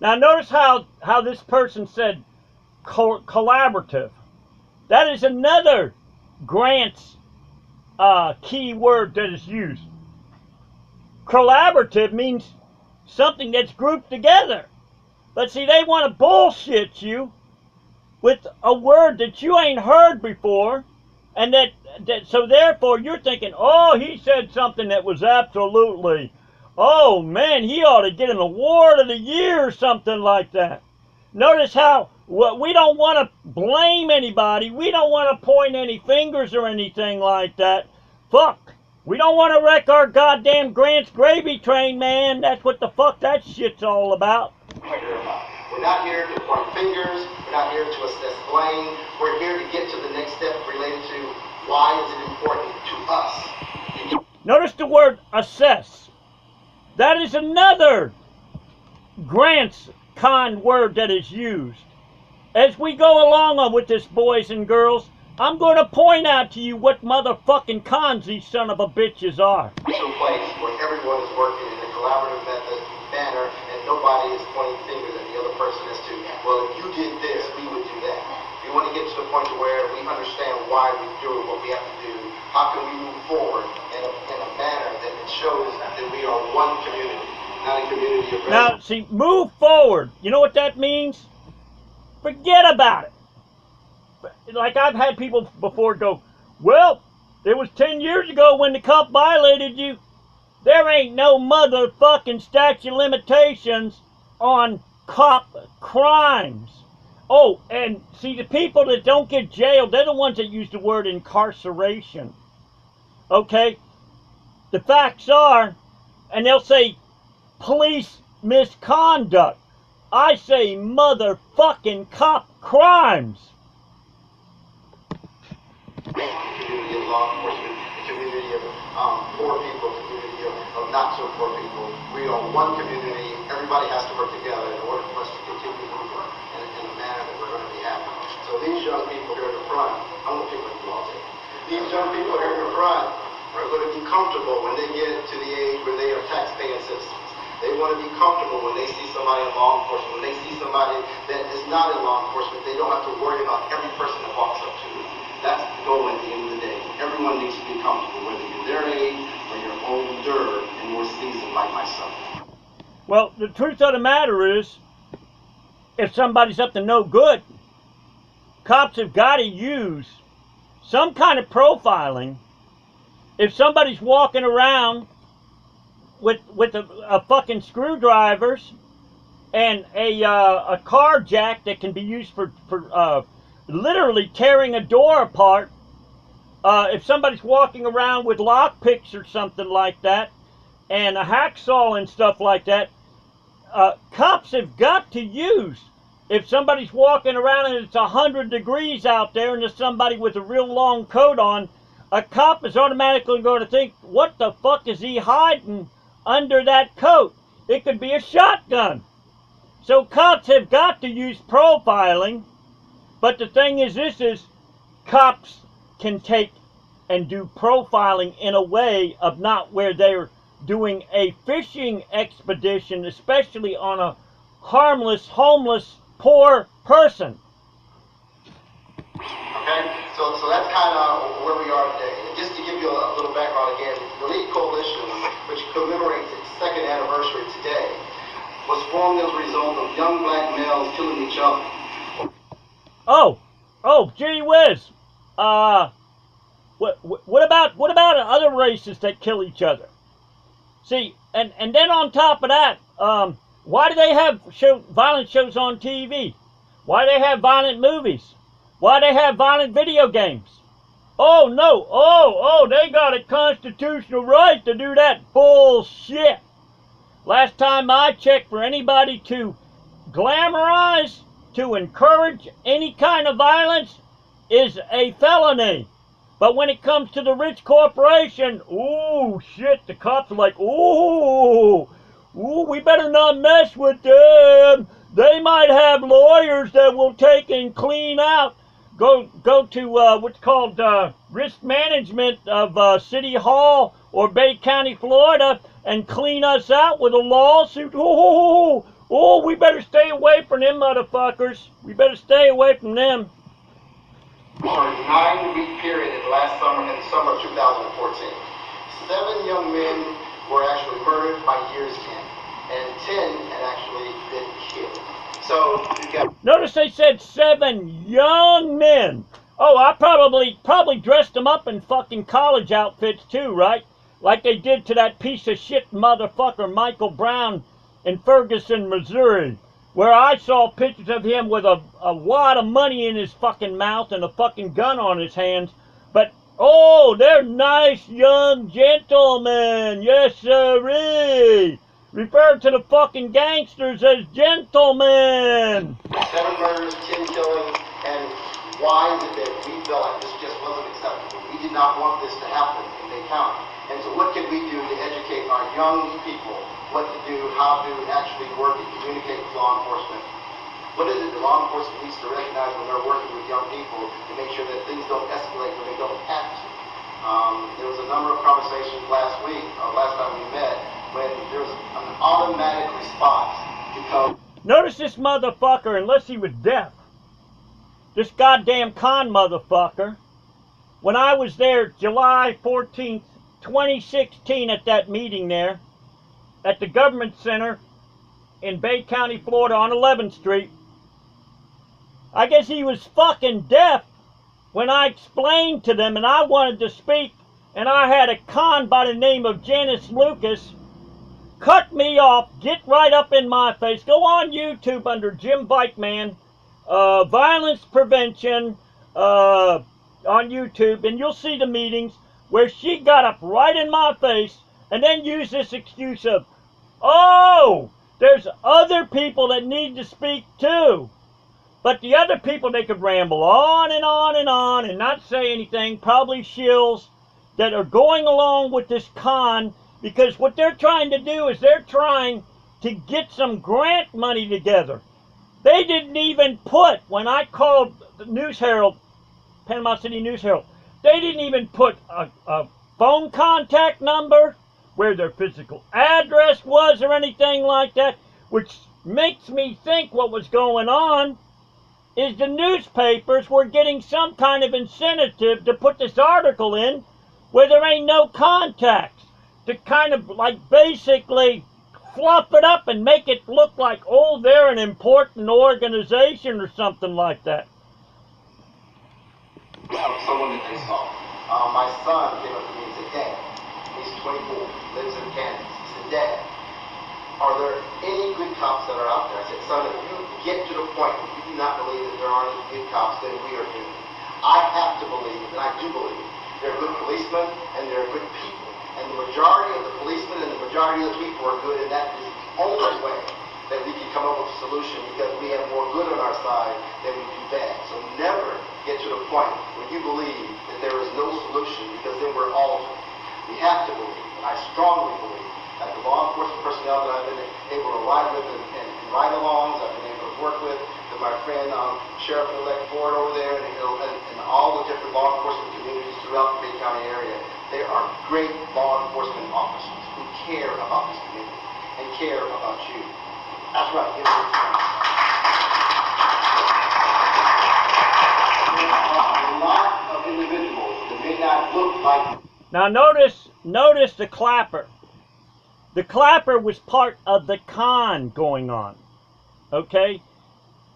Now notice how this person said collaborative. That is another Grant's key word that is used. Collaborative means something that's grouped together. But see, they want to bullshit you with a word that you ain't heard before, and so therefore you're thinking, oh, he said something that was absolutely, oh man, he ought to get an award of the year or something like that. Notice how we don't want to blame anybody. We don't want to point any fingers or anything like that. Fuck. We don't want to wreck our goddamn Grant's gravy train, man. That's what the fuck that shit's all about. We're not here to point fingers. We're not here to assess blame. We're here to get to the next step related to why is it important to us. Notice the word assess. That is another Grant's kind word that is used. As we go along with this, boys and girls, I'm going to point out to you what motherfucking cons these son of a bitches are. It's a place where everyone is working in a collaborative manner and nobody is pointing fingers at the other person as to, well, if you did this, we would do that. We want to get to the point to where we understand why we do what we have to do. How can we move forward in a manner that shows that we are one community, not a community of... Now, see, move forward. You know what that means? Forget about it. Like I've had people before go, well, it was 10 years ago when the cop violated you. There ain't no motherfucking statute of limitations on cop crimes. Oh, and see, the people that don't get jailed, they're the ones that use the word incarceration. Okay? The facts are, and they'll say police misconduct. I say motherfucking cop crimes. Community of law enforcement, a community of poor people, a community of not so poor people. We are one community. Everybody has to work together in order for us to continue to move in a manner that we're going to be happy. So these young people here in the front, I'm going to pick what you all take. These young people here in the front are going to be comfortable when they get to the age where they are tax-paying citizens. They want to be comfortable when they see somebody in law enforcement. When they see somebody that is not in law enforcement, they don't have to worry about every person that walks up to them. That's the goal at the end of the day. Everyone needs to be comfortable, whether you're their age or you're older and more seasoned like myself. Well, the truth of the matter is, if somebody's up to no good, cops have got to use some kind of profiling. If somebody's walking around with a fucking screwdrivers and a car jack that can be used for literally tearing a door apart, if somebody's walking around with lockpicks or something like that, and a hacksaw and stuff like that, cops have got to use. If somebody's walking around and it's 100 degrees out there and there's somebody with a real long coat on, a cop is automatically going to think, what the fuck is he hiding under that coat? It could be a shotgun. So cops have got to use profiling. But the thing is, cops can take and do profiling in a way of not where they're doing a fishing expedition, especially on a harmless, homeless, poor person. Okay, so that's kind of where we are today. And just to give you a little background again, the Elite Coalition, which commemorates its second anniversary today, was formed as a result of young black males killing each other. Oh, gee whiz. What about other races that kill each other? See, and then on top of that, why do they have violent shows on TV? Why do they have violent movies? Why do they have violent video games? Oh no, they got a constitutional right to do that bullshit. Last time I checked, for anybody to glamorize, to encourage any kind of violence is a felony. But when it comes to the rich corporation, ooh, shit, the cops are like, ooh, we better not mess with them. They might have lawyers that will take and clean out. Go to what's called risk management of City Hall or Bay County, Florida, and clean us out with a lawsuit. Ooh, Oh, we better stay away from them motherfuckers. We better stay away from them. For a 9-week period in last summer, in the summer of 2014. 7 young men were actually murdered by year's end, and 10 had actually been killed. So you got. Notice they said 7 young men. Oh, I probably dressed them up in fucking college outfits too, right? Like they did to that piece of shit motherfucker Michael Brown in Ferguson, Missouri, where I saw pictures of him with a wad of money in his fucking mouth and a fucking gun on his hands. But, oh, they're nice young gentlemen. Yes, sirree. Refer to the fucking gangsters as gentlemen. 7 murders, 10 killings, and why is it that we felt like this just wasn't acceptable? We did not want this to happen in Bay County. And so what can we do to educate our young people what to do, how to actually work and communicate with law enforcement? What is it that law enforcement needs to recognize when they're working with young people to make sure that things don't escalate when they don't have to? There was a number of conversations last week, or last time we met, when there was an automatic response to come. Notice this motherfucker, unless he was deaf, this goddamn con motherfucker, when I was there July 14th, 2016 at that meeting there, at the government center in Bay County, Florida on 11th Street, I guess he was fucking deaf when I explained to them and I wanted to speak, and I had a con by the name of Janice Lucas cut me off, get right up in my face, go on YouTube under Jimbikeman, violence prevention, on YouTube, and you'll see the meetings where she got up right in my face and then used this excuse of, oh, there's other people that need to speak too. But the other people, they could ramble on and on and on and not say anything, probably shills that are going along with this con, because what they're trying to do is they're trying to get some grant money together. They didn't even put, when I called the News Herald, Panama City News Herald, they didn't even put a phone contact number, where their physical address was or anything like that, which makes me think what was going on is the newspapers were getting some kind of incentive to put this article in where there ain't no contacts, to kind of like basically fluff it up and make it look like, oh, they're an important organization or something like that. Someone that they saw. My son came up to me and said, Dad, he's 24, lives in Kansas. He said, Dad, are there any good cops that are out there? I said, son, if you get to the point where you do not believe that there aren't any good cops, then we are doomed. I have to believe, and I do believe, there are good policemen and there are good people. And the majority of the policemen and the majority of the people are good, and that is the only way that we can come up with a solution, because we have more good on our side than we do bad. So never get to the point where you believe that there is no solution, because then we're all doomed. We have to believe, and I strongly believe, that the law enforcement personnel that I've been able to ride with and ride-alongs, I've been able to work with my friend Sheriff-elect Ford over there, and all the different law enforcement communities throughout the Bay County area, they are great law enforcement officers who care about this community and care about you. That's right. Give it a lot of individuals that may not look like. Now notice the clapper. The clapper was part of the con going on. Okay?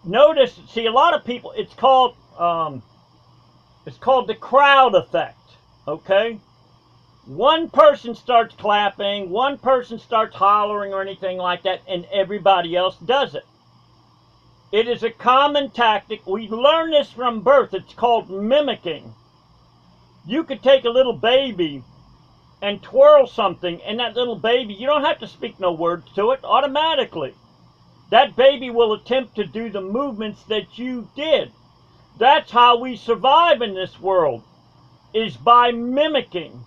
Notice, see, a lot of people, it's called the crowd effect. Okay? One person starts clapping, one person starts hollering or anything like that, and everybody else does it. It is a common tactic. We learn this from birth. It's called mimicking. You could take a little baby and twirl something, and that little baby, you don't have to speak no words to it, automatically. That baby will attempt to do the movements that you did. That's how we survive in this world, is by mimicking.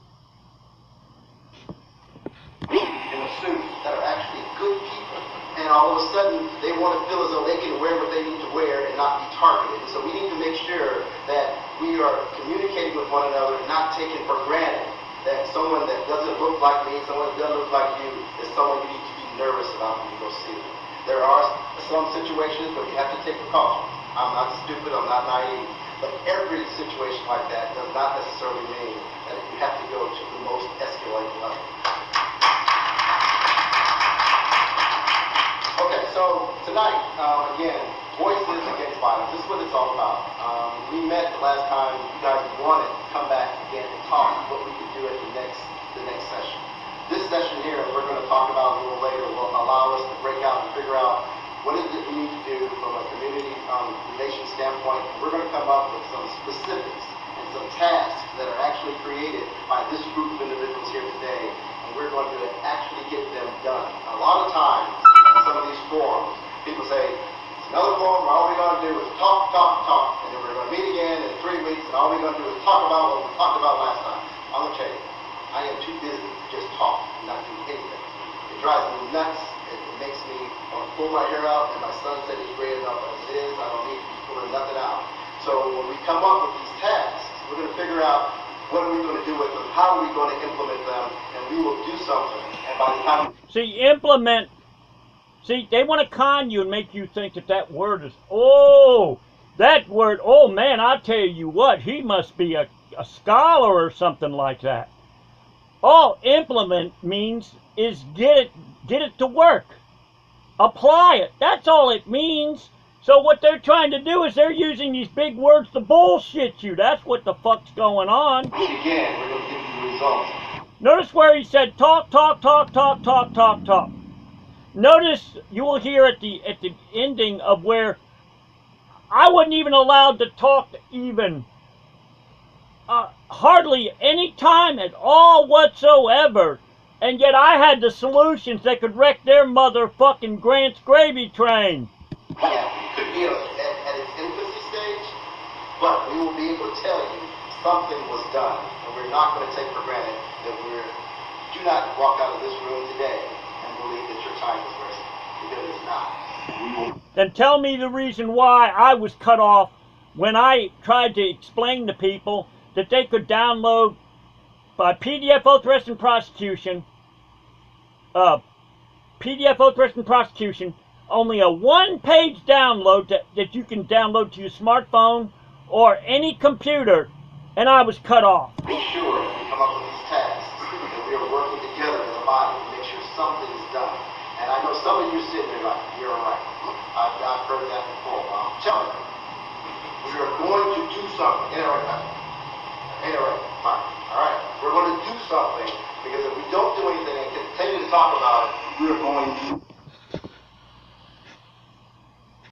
In a suit that are actually good people, and all of a sudden they want to feel as though they can wear what they need to wear and not be targeted. So we need to make sure that we are communicating with one another and not taking for granted that someone that doesn't look like me, someone that doesn't look like you, is someone you need to be nervous about when you go see them. There are some situations where you have to take precautions. I'm not stupid, I'm not naive. But every situation like that does not necessarily mean that you have to go to the most escalated level. Okay, so tonight, again, Voices Against Violence. This is what it's all about. We met the last time you guys wanted to come back again and talk what we could do at the next session. This session here, we're going to talk about a little later, will allow us to break out and figure out what is it we need to do from a community relations standpoint. We're going to come up with some specifics and some tasks that are actually created by this group of individuals here today, and we're going to actually get them done. A lot of times, in some of these forums, people say, it's another forum where all we're going to do is talk, and then we're going to meet again in 3 weeks, and all we're going to do is talk about what we talked about last time. I'm going to tell you, I am too busy to just talk and not do anything. It drives me nuts. It makes me want to pull my hair out, and my son said he's great enough as it is. I don't need to be pulling nothing out. So when we come up with these tasks, we're going to figure out what are we going to do with them, how are we going to implement them, and we will do something. And by the time... See, they want to con you and make you think that that word is, oh, that word, oh man, I'll tell you what, he must be a scholar or something like that. All implement means is get it to work. Apply it. That's all it means. So what they're trying to do is they're using these big words to bullshit you. That's what the fuck's going on. Again, we're going to give you the results. Notice where he said talk. Notice you will hear at the ending of where I wasn't even allowed to talk even hardly any time at all whatsoever, and yet I had the solutions that could wreck their motherfucking Grant's gravy train. Yeah, could be at its infancy stage, but we will be able to tell you something was done, and we're not going to take for granted that do not walk out of this room today and believe that your time is wasted, because it's not. Then tell me the reason why I was cut off when I tried to explain to people that they could download by PDF Oath Arrest and Prosecution, only a one-page download that you can download to your smartphone or any computer, and I was cut off. Be sure as we come up with these tasks that we are working together as a body to make sure something is done. And I know some of you sitting there like, you're right. I've heard that before. Tell me, we are going to do something. Ain't it right, Pastor? Ain't it right? Fine. All right. We're going to do something, because if we don't do anything and continue to talk about it, we are going to...